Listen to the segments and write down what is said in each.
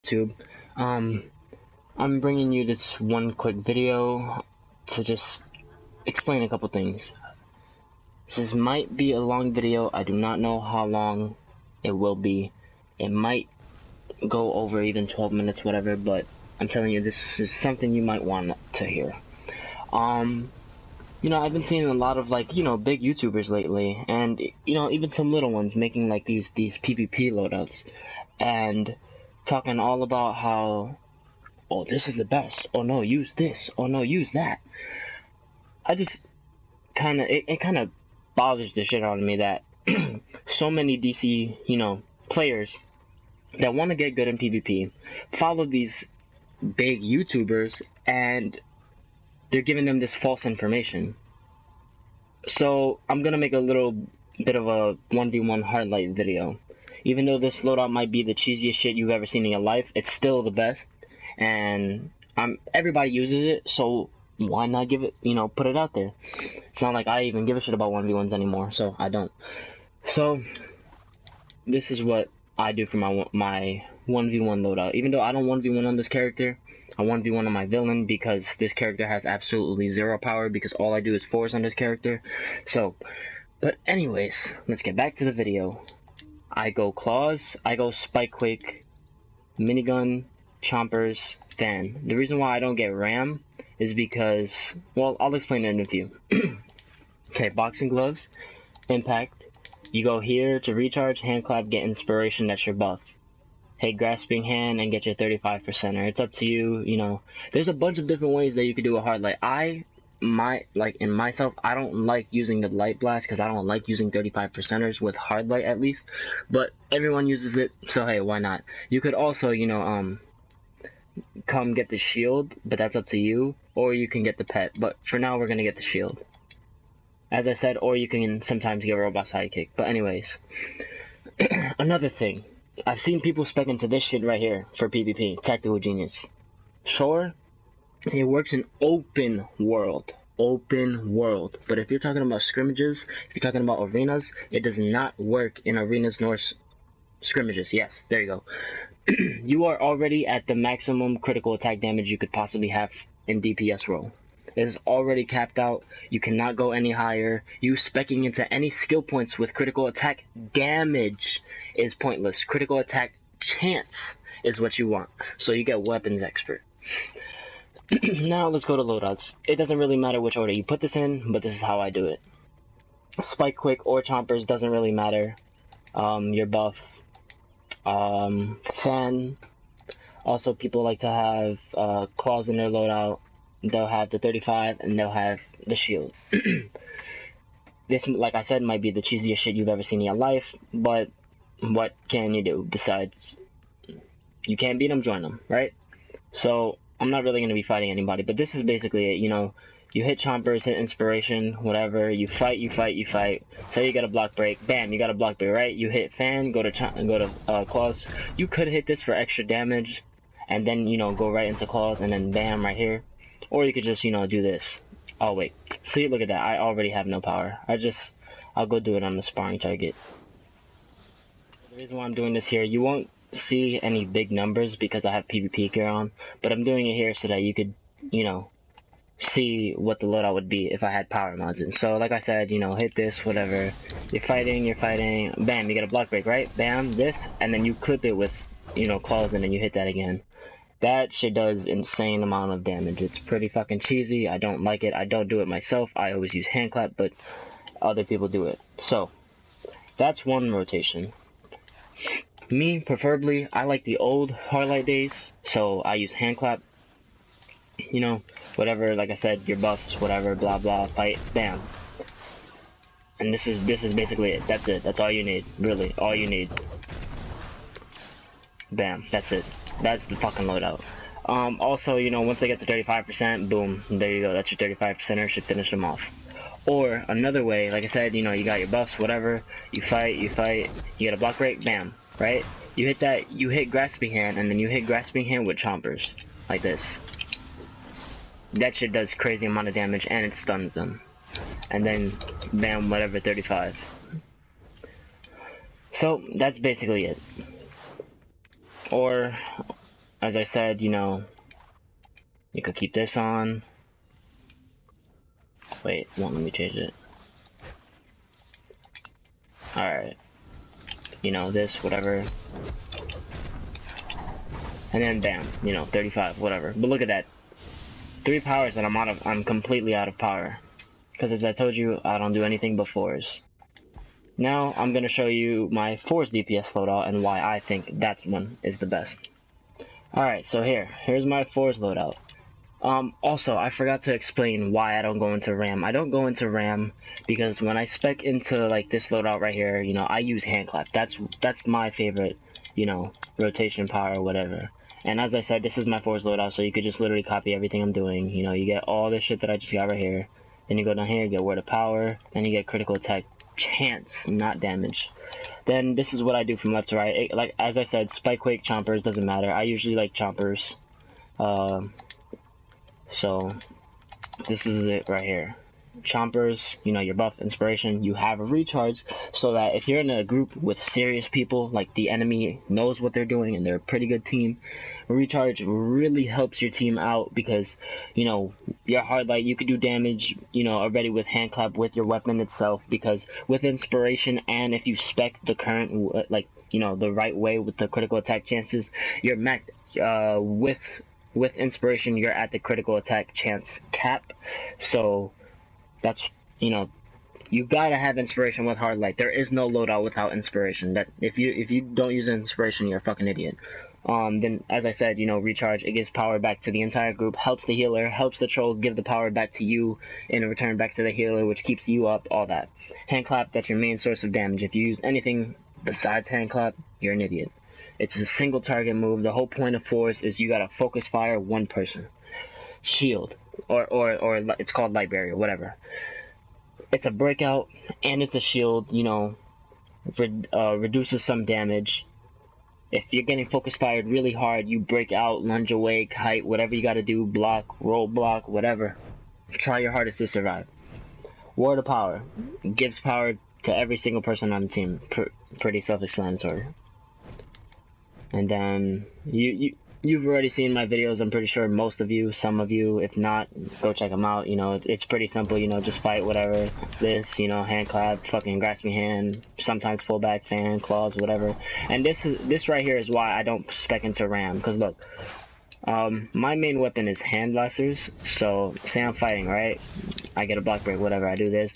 YouTube. I'm bringing you this one quick video to just explain a couple things. This might be a long video. I do not know how long it will be. It might go over even 12 minutes, whatever, but I'm telling you, this is something you might want to hear. You know, I've been seeing a lot of, like, you know, big YouTubers lately, and, you know, even some little ones making, like, these PvP loadouts, and talking all about how, oh, this is the best, oh no, use this, oh no, use that. I just kind of, it kind of bothers the shit out of me that so many DC, you know, players that want to get good in PvP follow these big YouTubers, and they're giving them this false information. So I'm gonna make a little bit of a 1v1 highlight video. Even though this loadout might be the cheesiest shit you've ever seen in your life, it's still the best, and everybody uses it, so why not give it, you know, put it out there? It's not like I even give a shit about 1v1s anymore, so I don't. So this is what I do for my 1v1 loadout. Even though I don't 1v1 on this character, I 1v1 on my villain, because this character has absolutely zero power, because all I do is force on this character. So, but anyways, let's get back to the video. I go claws, I go spike quake, minigun, chompers, fan. The reason why I don't get ram is because, well, I'll explain it in a few. Okay, boxing gloves, impact. You go here to recharge, hand clap, get inspiration, that's your buff. Hey, grasping hand and get your 35%er. It's up to you, you know. There's a bunch of different ways that you could do a hard light. I don't like using the light blast because I don't like using 35%ers with hard light, at least. But everyone uses it, so hey, why not? You could also, you know, come get the shield, but that's up to you. Or you can get the pet, but for now we're gonna get the shield. As I said, or you can sometimes get robot sidekick. But anyways, another thing. I've seen people spec into this shit right here for PvP, Tactical Genius. Sure, it works in open world, but if you're talking about scrimmages, if you're talking about arenas, it does not work in arenas nor scrimmages. Yes, there you go. You are already at the maximum critical attack damage you could possibly have in DPS role. It is already capped out. You cannot go any higher. You speccing into any skill points with critical attack damage is pointless. Critical attack chance is what you want. So you get weapons expert. Now let's go to loadouts. It doesn't really matter which order you put this in, but this is how I do it. Spike quick or chompers doesn't really matter. Your buff. Fan. Also, people like to have claws in their loadout. They'll have the 35 and they'll have the shield. This, like I said, might be the cheesiest shit you've ever seen in your life, but what can you do besides, you can't beat them, join them, right? So I'm not really going to be fighting anybody, but this is basically it. You know, you hit chompers, hit inspiration, whatever, you fight. So you got a block break, bam, you got a block break, right? You hit fan, go to claws. You could hit this for extra damage and then, you know, go right into claws and then bam, right here. Or you could just, you know, do this. Oh wait, see, look at that, I already have no power. I'll go do it on the sparring target. The reason why I'm doing this here, you won't see any big numbers because I have PvP gear on, but I'm doing it here so that you could, you know, see what the loadout would be if I had power mods in. So like I said, you know, hit this, whatever, you're fighting, bam, you get a block break, right? Bam, this, and then you clip it with, you know, claws, and then you hit that again. That shit does insane amount of damage. It's pretty fucking cheesy. I don't like it. I don't do it myself. I always use hand clap, but other people do it. So that's one rotation. Me, preferably, I like the old Hardlight days, so I use hand clap. You know, whatever, like I said, your buffs, whatever, blah blah, fight, bam. And this is basically it. That's it. That's all you need. Really, all you need. Bam, that's it. That's the fucking loadout. Also, you know, once they get to 35%, boom, there you go. That's your 35%er, should finish them off. Or another way, like I said, you know, you got your buffs, whatever, you fight, you get a block break, bam, right? You hit that, you hit grasping hand, and then you hit grasping hand with chompers, like this. That shit does crazy amount of damage, and it stuns them. And then, bam, whatever, 35. So, that's basically it. Or, as I said, you know, you could keep this on. Wait, won't let me change it. Alright. You know, this, whatever. And then bam, you know, 35, whatever. But look at that. 3 powers and I'm completely out of power. Because as I told you, I don't do anything but 4s. Now, I'm gonna show you my 4s DPS loadout and why I think that one is the best. Alright, so here's my 4s loadout. Also, I forgot to explain why I don't go into RAM. I don't go into RAM because when I spec into, like, this loadout right here, you know, I use hand clap. That's my favorite, you know, rotation power or whatever. And as I said, this is my 4s loadout, so you could just literally copy everything I'm doing. You know, you get all this shit that I just got right here. Then you go down here, you get word of power. Then you get critical attack chance, not damage. Then this is what I do from left to right. Like, as I said, spike, quake, chompers, doesn't matter. I usually like chompers. So this is it right here. Chompers, you know, your buff, inspiration, you have a recharge, so that if you're in a group with serious people, like the enemy knows what they're doing and they're a pretty good team, recharge really helps your team out because, you know, your hard light, you could do damage, you know, already with hand clap with your weapon itself, because with inspiration and if you spec the current, like, you know, the right way with the critical attack chances, you're maxed, with inspiration, you're at the critical attack chance cap. So that's, you know, you gotta have inspiration with hard light. There is no loadout without inspiration. That if you don't use inspiration, you're a fucking idiot. Then as I said, you know, recharge, it gives power back to the entire group, helps the healer, helps the troll give the power back to you in return back to the healer, which keeps you up, all that. Hand clap, that's your main source of damage. If you use anything besides hand clap, you're an idiot. It's a single target move. The whole point of 4s is you gotta focus fire one person. Shield, or it's called light barrier, whatever. It's a breakout and it's a shield. You know, reduces some damage. If you're getting focus fired really hard, you break out, lunge away, kite, whatever you gotta do, block, roll block, whatever. Try your hardest to survive. Word of power, gives power to every single person on the team. Pretty self-explanatory. And then you've already seen my videos. I'm pretty sure most of you, some of you, if not, go check them out. You know, it's pretty simple. You know, just fight whatever. This, you know, hand clap, fucking grasp me hand, sometimes pull back, fan, claws, whatever. And this right here is why I don't spec into RAM. Because look, my main weapon is hand blasters. So say I'm fighting, right? I get a block break, whatever. I do this.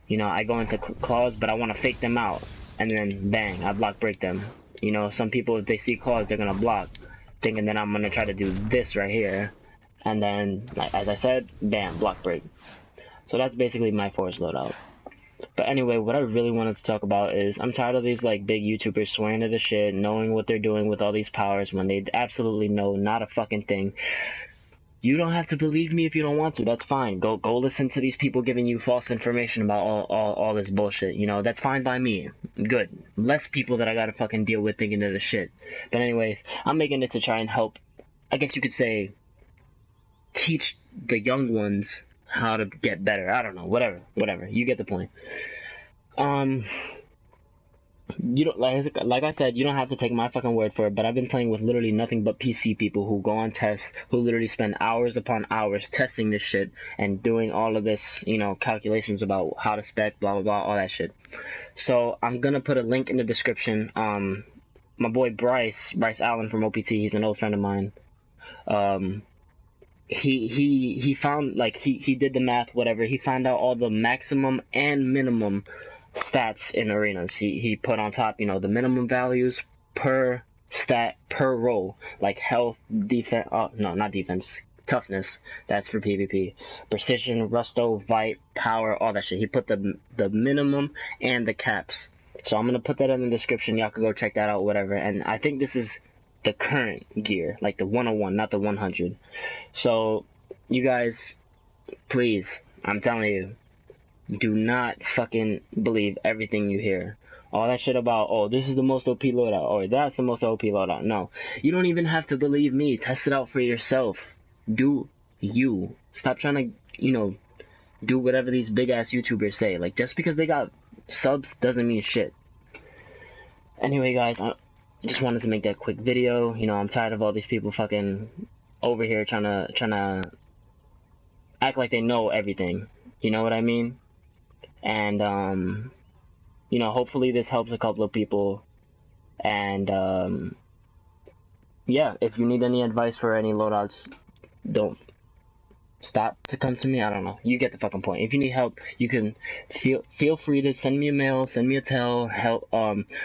You know, I go into claws, but I want to fake them out, and then bang, I block break them. You know, some people, if they see claws, they're gonna block, thinking that I'm gonna try to do this right here, and then, like, as I said, bam, block break. So that's basically my 4s loadout. But anyway, what I really wanted to talk about is I'm tired of these, like, big YouTubers swearing to the shit, knowing what they're doing with all these powers when they absolutely know not a fucking thing. You don't have to believe me if you don't want to. That's fine. Go listen to these people giving you false information about all this bullshit. You know, that's fine by me. Good. Less people that I gotta fucking deal with thinking of this shit. But anyways, I'm making it to try and help, I guess you could say, teach the young ones how to get better. I don't know. Whatever. You get the point. You don't, like I said, you don't have to take my fucking word for it, but I've been playing with literally nothing but PC people who go on tests, who literally spend hours upon hours testing this shit and doing all of this, you know, calculations about how to spec, blah blah blah, all that shit. So I'm gonna put a link in the description. My boy Bryce Allen from OPT, he's an old friend of mine. He found, like, he did the math, whatever. He found out all the maximum and minimum stats in arenas. He put on top, you know, the minimum values per stat per role, like health, defense, no, not defense, toughness, that's for PvP, precision, rusto, vite, power, all that shit. He put the minimum and the caps. So I'm gonna put that in the description. Y'all can go check that out, whatever. And I think this is the current gear, like the 101, not the 100. So you guys, please, I'm telling you, do not fucking believe everything you hear. All that shit about, oh, this is the most OP loadout, or that's the most OP loadout. No, you don't even have to believe me. Test it out for yourself. Do you. Stop trying to, you know, do whatever these big ass YouTubers say. Like, just because they got subs doesn't mean shit. Anyway, guys, just wanted to make that quick video. You know, I'm tired of all these people fucking over here trying to act like they know everything. You know what I mean? And you know, hopefully this helps a couple of people. And yeah, if you need any advice for any loadouts, don't stop to come to me. I don't know. You get the fucking point. If you need help, you can feel free to send me a mail, send me a tell, help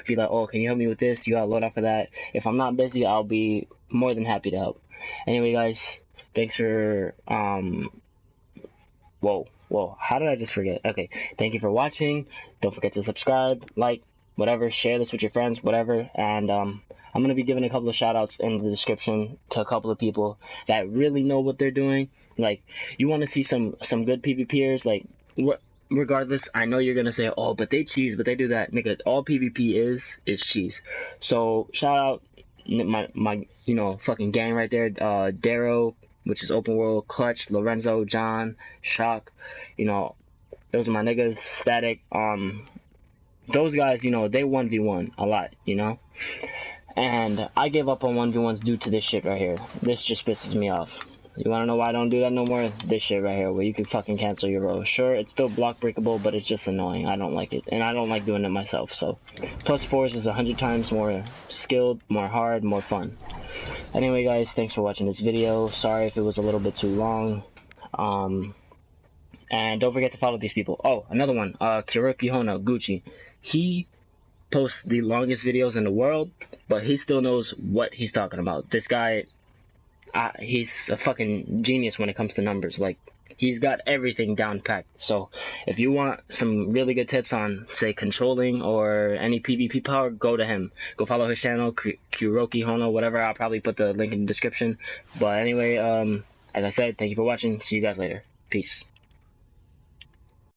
be like, oh, can you help me with this? You got a loadout for that. If I'm not busy, I'll be more than happy to help. Anyway, guys, thanks for whoa, how did I just forget? Okay, thank you for watching. Don't forget to subscribe, like, whatever, share this with your friends, whatever. And I'm gonna be giving a couple of shout outs in the description to a couple of people that really know what they're doing. Like, you want to see some good PvPers, like, regardless, I know you're gonna say, oh, but they cheese, but they do that. Nigga, all PvP is cheese. So shout out my you know, fucking gang right there, Darrow, which is open world, Klutch, Lorenzo, John, Shock, you know, those are my niggas. Static, those guys, you know, they 1v1 a lot, you know, and I gave up on 1v1s due to this shit right here. This just pisses me off. You wanna know why I don't do that no more? This shit right here, where you can fucking cancel your row. Sure, it's still block breakable, but it's just annoying. I don't like it, and I don't like doing it myself. So, +4s is 100 times more skilled, more hard, more fun. Anyway, guys, thanks for watching this video. Sorry if it was a little bit too long. And don't forget to follow these people. Oh, another one, Kuroki Honoo, Gucci. He posts the longest videos in the world, but he still knows what he's talking about. This guy, he's a fucking genius when it comes to numbers. Like, he's got everything down packed. So if you want some really good tips on, say, controlling or any PvP power, go to him. Go follow his channel, Kuroki Honoo, whatever. I'll probably put the link in the description. But anyway, as I said, thank you for watching. See you guys later. Peace.